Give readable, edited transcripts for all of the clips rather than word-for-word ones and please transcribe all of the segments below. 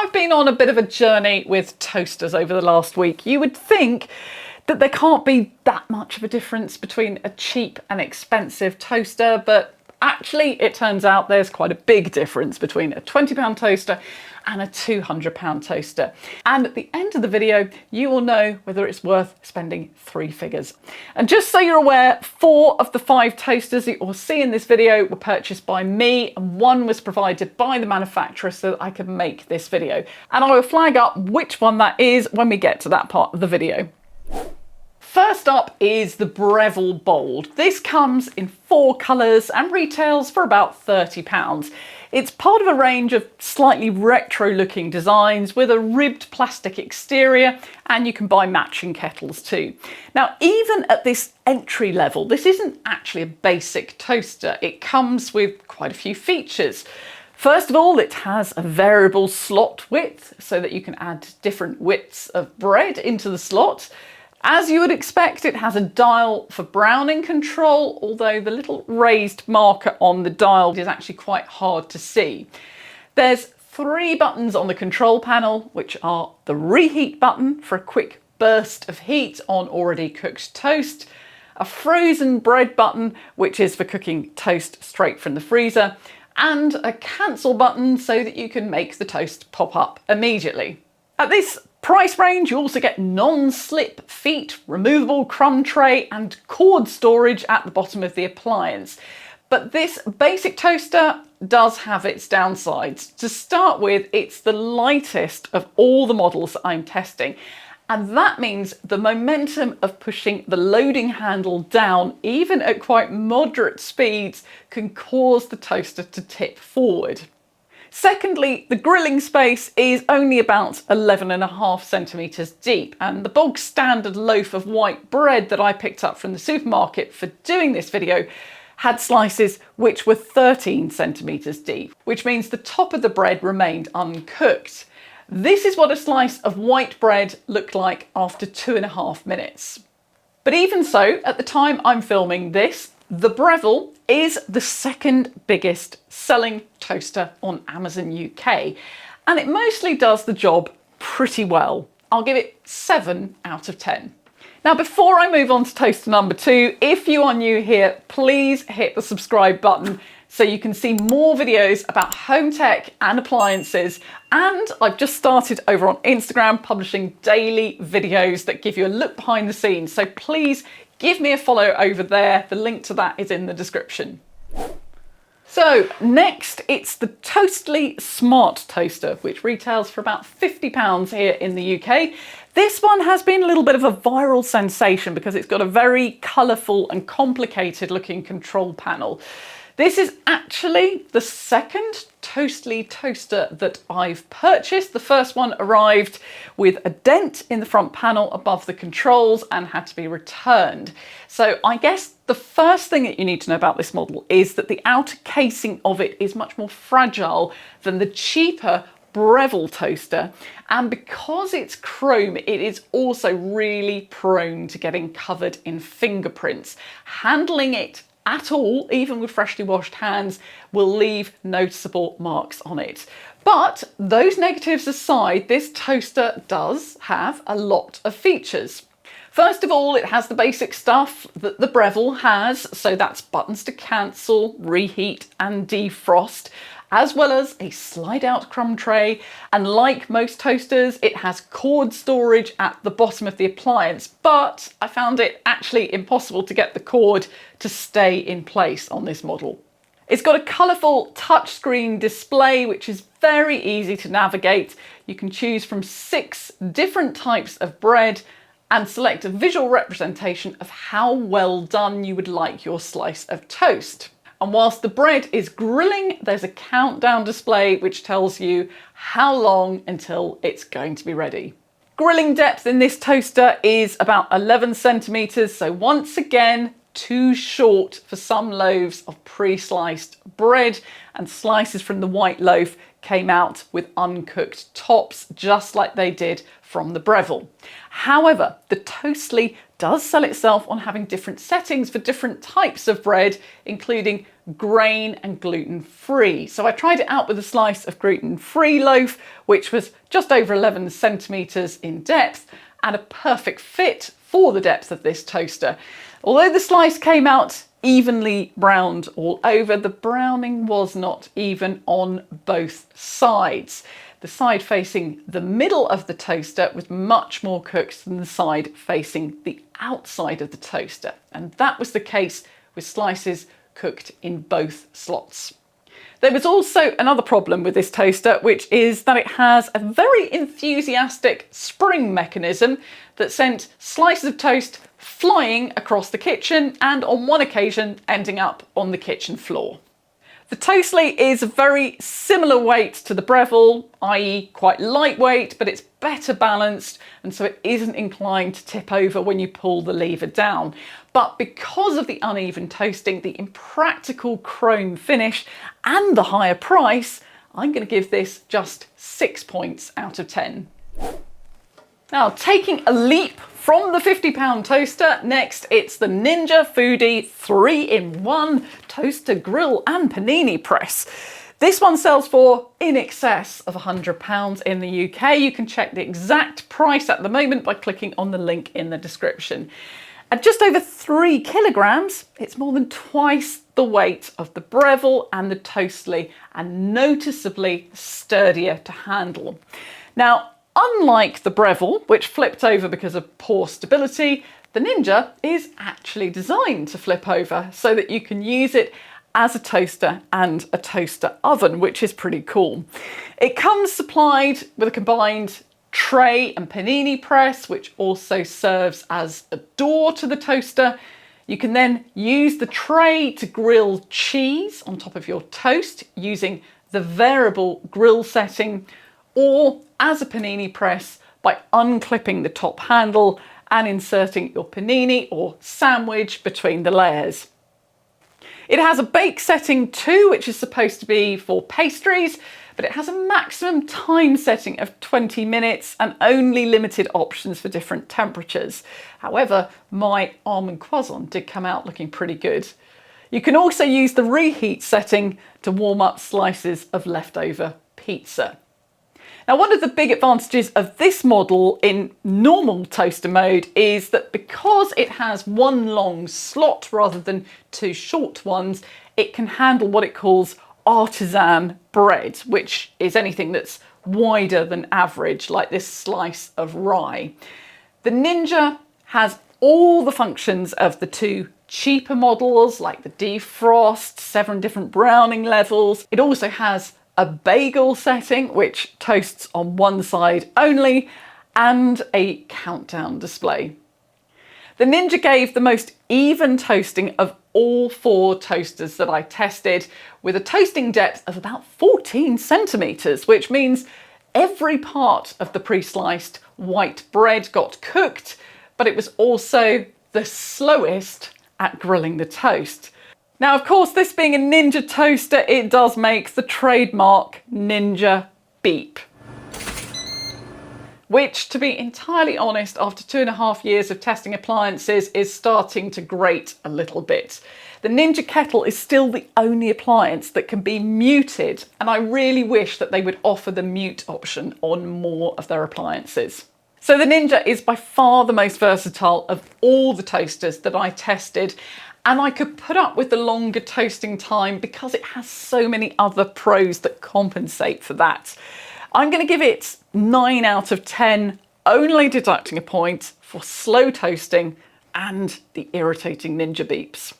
I've been on a bit of a journey with toasters over the last week. You would think that there can't be that much of a difference between a cheap and expensive toaster, but actually it turns out there's quite a big difference between a £20 toaster and a £200 toaster. And at the end of the video, you will know whether it's worth spending three figures. And just so you're aware, 4 of the 5 toasters that you'll see in this video were purchased by me, and 1 was provided by the manufacturer so that I could make this video. And I will flag up which one that is when we get to that part of the video. First up is the Breville Bold. This comes in 4 colours and retails for about £30. It's part of a range of slightly retro looking designs with a ribbed plastic exterior, and you can buy matching kettles too. Now, even at this entry level, this isn't actually a basic toaster. It comes with quite a few features. First of all, it has a variable slot width so that you can add different widths of bread into the slot. As you would expect, it has a dial for browning control, although the little raised marker on the dial is actually quite hard to see. There's 3 buttons on the control panel, which are the reheat button for a quick burst of heat on already cooked toast, a frozen bread button, which is for cooking toast straight from the freezer, and a cancel button so that you can make the toast pop up immediately. At this price range, you also get non-slip feet, removable crumb tray and cord storage at the bottom of the appliance. But this basic toaster does have its downsides. To start with, it's the lightest of all the models that I'm testing. And that means the momentum of pushing the loading handle down, even at quite moderate speeds, can cause the toaster to tip forward. Secondly, the grilling space is only about 11.5 centimetres deep, and the bog standard loaf of white bread that I picked up from the supermarket for doing this video had slices which were 13 centimetres deep, which means the top of the bread remained uncooked. This is what a slice of white bread looked like after 2.5 minutes. But even so, at the time I'm filming this, the Breville is the 2nd biggest selling toaster on Amazon UK, and it mostly does the job pretty well. I'll give it 7 out of 10. Now, before I move on to toaster number 2, if you are new here, please hit the subscribe button so you can see more videos about home tech and appliances. And I've just started over on Instagram publishing daily videos that give you a look behind the scenes. So please give me a follow over there. The link to that is in the description. So next, it's the Toastley Smart Toaster, which retails for about £50 here in the UK. This one has been a little bit of a viral sensation because it's got a very colourful and complicated looking control panel. This is actually the 2nd Toastley toaster that I've purchased. The first one arrived with a dent in the front panel above the controls and had to be returned. So I guess the first thing that you need to know about this model is that the outer casing of it is much more fragile than the cheaper Breville toaster, and because it's chrome, it is also really prone to getting covered in fingerprints. Handling it at all, even with freshly washed hands, will leave noticeable marks on it. But those negatives aside, this toaster does have a lot of features. First of all, it has the basic stuff that the Breville has, so that's buttons to cancel, reheat and defrost, as well as a slide out crumb tray. And like most toasters, it has cord storage at the bottom of the appliance, but I found it actually impossible to get the cord to stay in place on this model. It's got a colourful touchscreen display, which is very easy to navigate. You can choose from 6 different types of bread and select a visual representation of how well done you would like your slice of toast. And whilst the bread is grilling, there's a countdown display which tells you how long until it's going to be ready. Grilling depth in this toaster is about 11 centimetres, so once again, too short for some loaves of pre-sliced bread, and slices from the white loaf came out with uncooked tops, just like they did from the Breville. However, the Toastley does sell itself on having different settings for different types of bread, including grain and gluten-free. So I tried it out with a slice of gluten-free loaf, which was just over 11 centimetres in depth and a perfect fit for the depth of this toaster. Although the slice came out evenly browned all over, the browning was not even on both sides. The side facing the middle of the toaster was much more cooked than the side facing the outside of the toaster, and that was the case with slices cooked in both slots. There was also another problem with this toaster, which is that it has a very enthusiastic spring mechanism that sent slices of toast flying across the kitchen and on one occasion ending up on the kitchen floor. The Toastley is a very similar weight to the Breville, i.e. quite lightweight, but it's better balanced and so it isn't inclined to tip over when you pull the lever down. But because of the uneven toasting, the impractical chrome finish and the higher price, I'm going to give this just 6 points out of 10. Now, taking a leap from the £50 toaster, next it's the Ninja Foodi 3-in-1 toaster, grill and panini press. This one sells for in excess of £100 in the UK. You can check the exact price at the moment by clicking on the link in the description. At just over 3 kilograms, it's more than twice the weight of the Breville and the Toastley and noticeably sturdier to handle. Now, unlike the Breville, which flipped over because of poor stability, the Ninja is actually designed to flip over so that you can use it as a toaster and a toaster oven, which is pretty cool. It comes supplied with a combined tray and panini press, which also serves as a door to the toaster. You can then use the tray to grill cheese on top of your toast using the variable grill setting, or as a panini press by unclipping the top handle and inserting your panini or sandwich between the layers. It has a bake setting too, which is supposed to be for pastries, but it has a maximum time setting of 20 minutes and only limited options for different temperatures. However, my almond croissant did come out looking pretty good. You can also use the reheat setting to warm up slices of leftover pizza. Now, one of the big advantages of this model in normal toaster mode is that because it has one long slot rather than 2 short ones, it can handle what it calls artisan bread, which is anything that's wider than average, like this slice of rye. The Ninja has all the functions of the 2 cheaper models, like the defrost, 7 different browning levels. It also has a bagel setting, which toasts on one side only, and a countdown display. The Ninja gave the most even toasting of all 4 toasters that I tested, with a toasting depth of about 14 centimetres, which means every part of the pre-sliced white bread got cooked, but it was also the slowest at grilling the toast. Now, of course, this being a Ninja toaster, it does make the trademark Ninja beep, which, to be entirely honest, after 2.5 years of testing appliances, is starting to grate a little bit. The Ninja kettle is still the only appliance that can be muted, and I really wish that they would offer the mute option on more of their appliances. So the Ninja is by far the most versatile of all the toasters that I tested, and I could put up with the longer toasting time because it has so many other pros that compensate for that. I'm going to give it 9 out of 10, only deducting a point for slow toasting and the irritating Ninja beeps.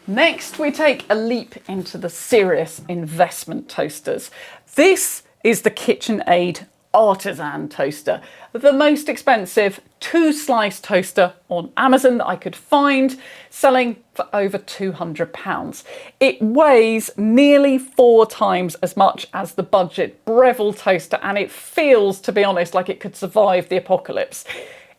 Next, we take a leap into the serious investment toasters. This is the KitchenAid Artisan toaster, the most expensive 2-slice toaster on Amazon that I could find, selling for over £200. It weighs nearly 4 times as much as the budget Breville toaster, and it feels, to be honest, like it could survive the apocalypse.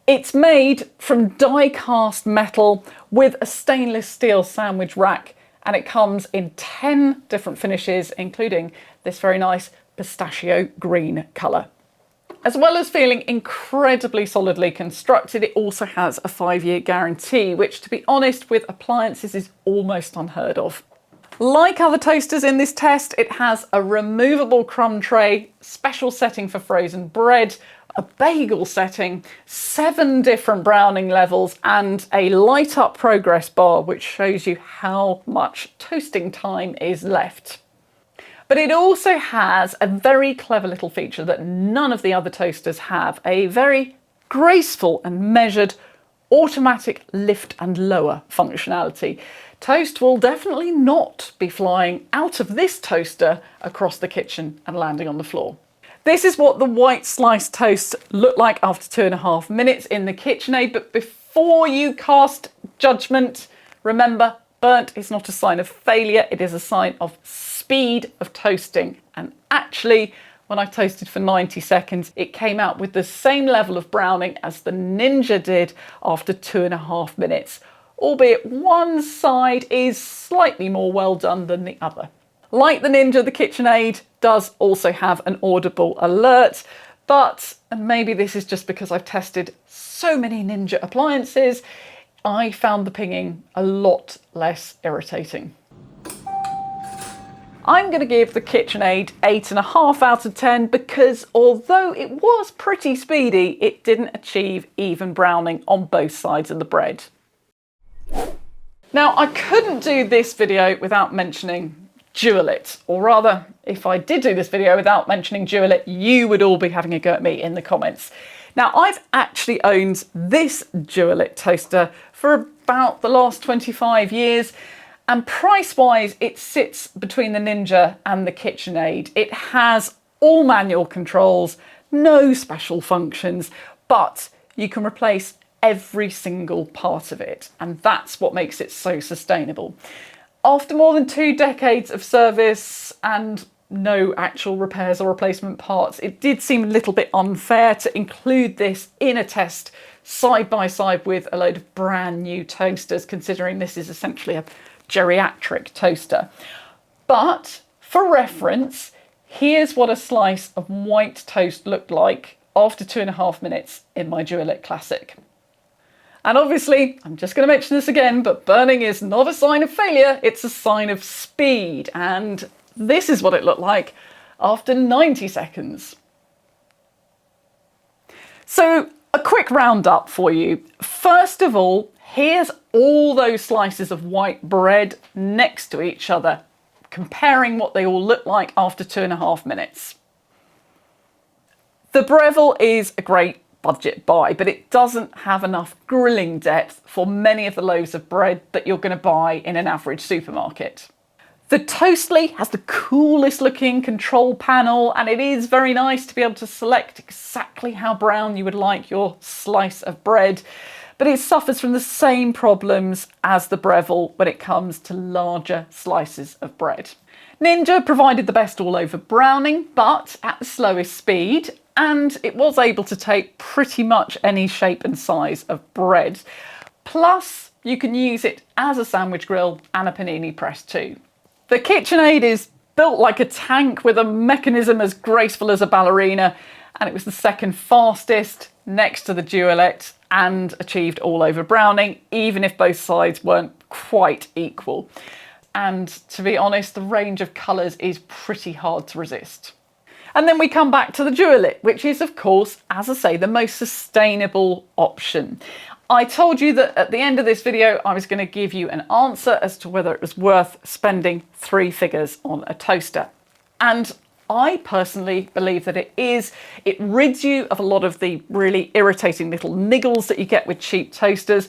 It's made from die-cast metal with a stainless steel sandwich rack and it comes in 10 different finishes, including this very nice pistachio green colour. As well as feeling incredibly solidly constructed, it also has a 5-year guarantee, which, to be honest, with appliances is almost unheard of. Like other toasters in this test, it has a removable crumb tray, special setting for frozen bread, a bagel setting, 7 different browning levels, and a light up progress bar, which shows you how much toasting time is left. But it also has a very clever little feature that none of the other toasters have, a very graceful and measured automatic lift and lower functionality. Toast will definitely not be flying out of this toaster across the kitchen and landing on the floor. This is what the white sliced toast looked like after 2.5 minutes in the KitchenAid, but before you cast judgment, remember, burnt is not a sign of failure, it is a sign of speed of toasting. And actually, when I toasted for 90 seconds, it came out with the same level of browning as the Ninja did after 2.5 minutes, albeit one side is slightly more well done than the other. Like the Ninja, the KitchenAid does also have an audible alert, but, and maybe this is just because I've tested so many Ninja appliances, I found the pinging a lot less irritating. I'm going to give the KitchenAid 8.5 out of 10 because although it was pretty speedy, it didn't achieve even browning on both sides of the bread. Now, I couldn't do this video without mentioning Dualit, or rather, if I did do this video without mentioning Dualit, you would all be having a go at me in the comments. Now, I've actually owned this Dualit toaster for about the last 25 years, and price-wise, it sits between the Ninja and the KitchenAid. It has all manual controls, no special functions, but you can replace every single part of it, and that's what makes it so sustainable. After more than 2 decades of service and no actual repairs or replacement parts, it did seem a little bit unfair to include this in a test side by side with a load of brand new toasters, considering this is essentially a geriatric toaster. But for reference, here's what a slice of white toast looked like after 2.5 minutes in my Dualit Classic. And obviously, I'm just going to mention this again, but burning is not a sign of failure, it's a sign of speed. And this is what it looked like after 90 seconds. So a quick roundup for you. First of all, here's all those slices of white bread next to each other, comparing what they all look like after 2.5 minutes. The Breville is a great budget buy, but it doesn't have enough grilling depth for many of the loaves of bread that you're going to buy in an average supermarket. The Toastley has the coolest looking control panel, and it is very nice to be able to select exactly how brown you would like your slice of bread, but it suffers from the same problems as the Breville when it comes to larger slices of bread. Ninja provided the best all over browning, but at the slowest speed, and it was able to take pretty much any shape and size of bread. Plus, you can use it as a sandwich grill and a panini press too. The KitchenAid is built like a tank with a mechanism as graceful as a ballerina, and it was the second fastest next to the Dualit and achieved all over browning, even if both sides weren't quite equal. And to be honest, the range of colours is pretty hard to resist. And then we come back to the Dualit, which is, of course, as I say, the most sustainable option. I told you that at the end of this video, I was going to give you an answer as to whether it was worth spending 3 figures on a toaster. And I personally believe that it is. It rids you of a lot of the really irritating little niggles that you get with cheap toasters.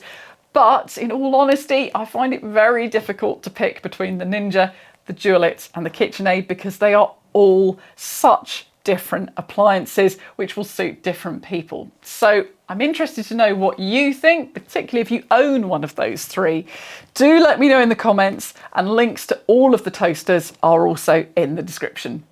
But in all honesty, I find it very difficult to pick between the Ninja, the Dualit and the KitchenAid because they are all such different appliances which will suit different people. So I'm interested to know what you think, particularly if you own one of those 3. Do let me know in the comments, and links to all of the toasters are also in the description.